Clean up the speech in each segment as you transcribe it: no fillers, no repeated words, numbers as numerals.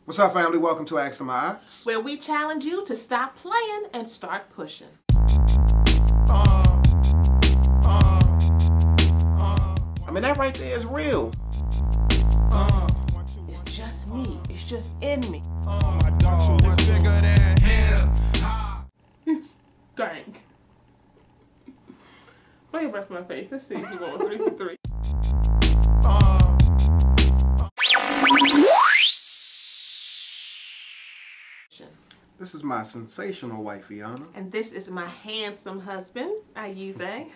What's up, family? Welcome to Ask My Ox, where we challenge you to stop playing and start pushing. I mean, that right there is real. It's just me. It's just in me. It's bigger than him. Dang. Blow your breath in my face. Let's see if you want 3 for 3. This is my sensational wife, Iana. And this is my handsome husband, Ayize.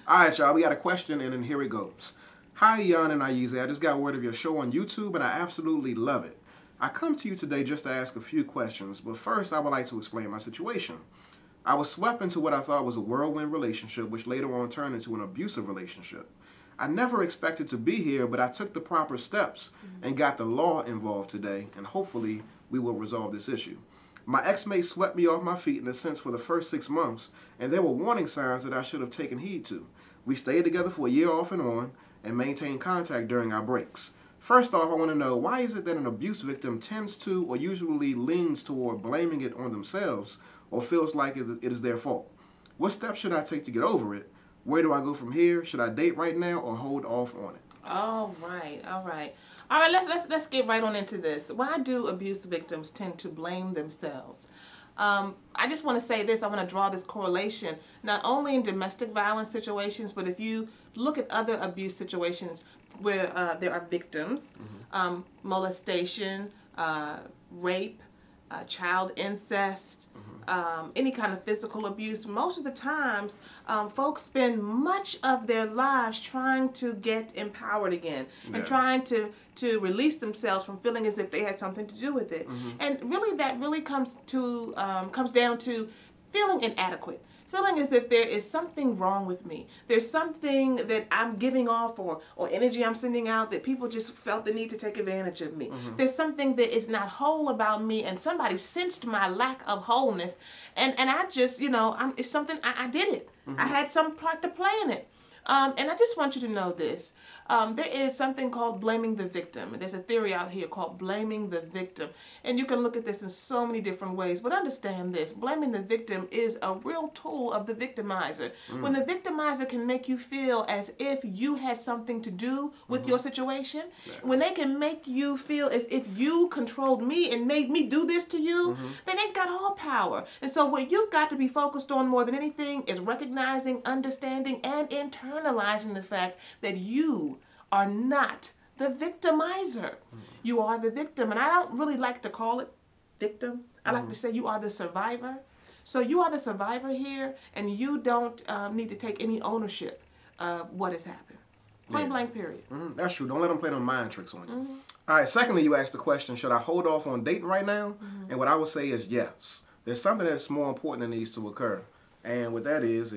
Alright, y'all, we got a question, and then here it goes. Hi, Iana and Ayize. I just got word of your show on YouTube, and I absolutely love it. I come to you today just to ask a few questions, but first I would like to explain my situation. I was swept into what I thought was a whirlwind relationship, which later on turned into an abusive relationship. I never expected to be here, but I took the proper steps and got the law involved today, and hopefully we will resolve this issue. My ex-mate swept me off my feet in a sense for the first 6 months, and there were warning signs that I should have taken heed to. We stayed together for a year off and on, and maintained contact during our breaks. First off, I want to know, why is it that an abuse victim tends to or usually leans toward blaming it on themselves or feels like it is their fault? What steps should I take to get over it? Where do I go from here? Should I date right now or hold off on it? All right. Let's get right on into this. Why do abuse victims tend to blame themselves? I just want to say this. I want to draw this correlation not only in domestic violence situations, but if you look at other abuse situations where there are victims, molestation, rape, child incest, any kind of physical abuse. Most of the times, folks spend much of their lives trying to get empowered again and trying to release themselves from feeling as if they had something to do with it. And really, that really comes down to feeling inadequate. Feeling as if there is something wrong with me. There's something that I'm giving off or energy I'm sending out that people just felt the need to take advantage of me. There's something that is not whole about me, and somebody sensed my lack of wholeness, and I just, it's something, I did it. I had some part to play in it. And I just want you to know this. There is something called blaming the victim. There's a theory out here called blaming the victim. And you can look at this in so many different ways. But understand this. Blaming the victim is a real tool of the victimizer. When the victimizer can make you feel as if you had something to do with your situation, when they can make you feel as if you controlled me and made me do this to you, then they've got all power. And so what you've got to be focused on more than anything is recognizing, understanding, and internalizing the fact that you are not the victimizer. You are the victim. And I don't really like to call it victim. I like to say you are the survivor. So you are the survivor here, and you don't need to take any ownership of what has happened. Point blank, period. That's true. Don't let them play them mind tricks on you. All right, secondly, you asked the question, should I hold off on dating right now? And what I would say is yes. There's something that's more important that needs to occur. And what that is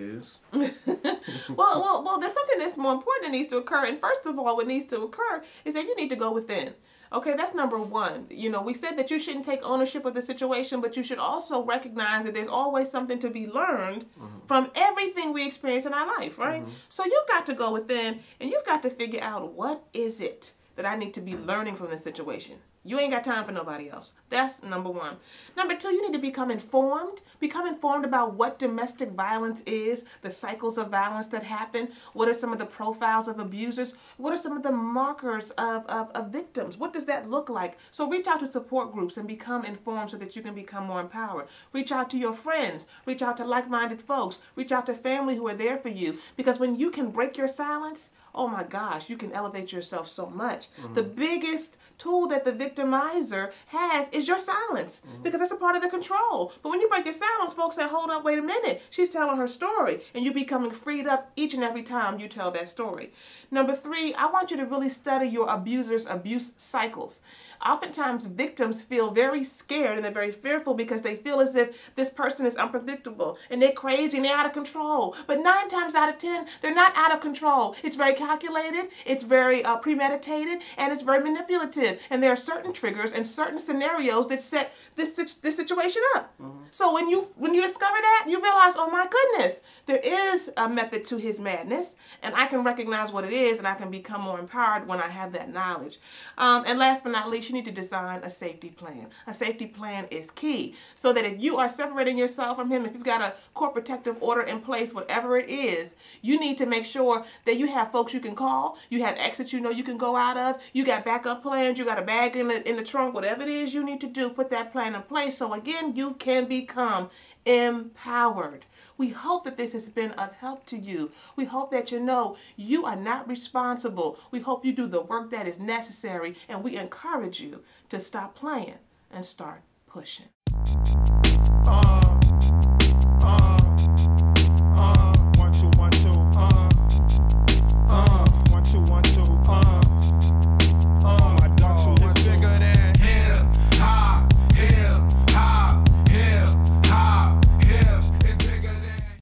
well, there's something that's more important that needs to occur. And first of all, what needs to occur is that you need to go within. Okay, that's number one. We said that you shouldn't take ownership of the situation, but you should also recognize that there's always something to be learned from everything we experience in our life, right? So you've got to go within, and you've got to figure out, what is it that I need to be learning from this situation? You ain't got time for nobody else. That's number one. Number two, you need to become informed. Become informed about what domestic violence is, the cycles of violence that happen. What are some of the profiles of abusers? What are some of the markers of victims? What does that look like? So reach out to support groups and become informed so that you can become more empowered. Reach out to your friends. Reach out to like-minded folks. Reach out to family who are there for you. Because when you can break your silence, oh my gosh, you can elevate yourself so much. The biggest tool that the victimizer has is your silence, because that's a part of the control. But when you break your silence, folks say, hold up, wait a minute. She's telling her story, and you becoming freed up each and every time you tell that story. Number three, I want you to really study your abuser's abuse cycles. Oftentimes, victims feel very scared and they're very fearful because they feel as if this person is unpredictable and they're crazy and they're out of control. But 9 times out of 10, they're not out of control. It's very calculated, it's very premeditated, and it's very manipulative. And there are certain certain triggers and certain scenarios that set this situation up. So when you discover that, you realize, oh my goodness, there is a method to his madness, and I can recognize what it is, and I can become more empowered when I have that knowledge. And last but not least, you need to design a safety plan. A safety plan is key, so that if you are separating yourself from him, if you've got a court protective order in place, whatever it is, you need to make sure that you have folks you can call, you have exits you know you can go out of, you got backup plans, you got a bag in the trunk, whatever it is you need to do, put that plan in place so again you can become empowered. We hope that this has been of help to you. We hope that you know you are not responsible. We hope you do the work that is necessary, and we encourage you to stop playing and start pushing.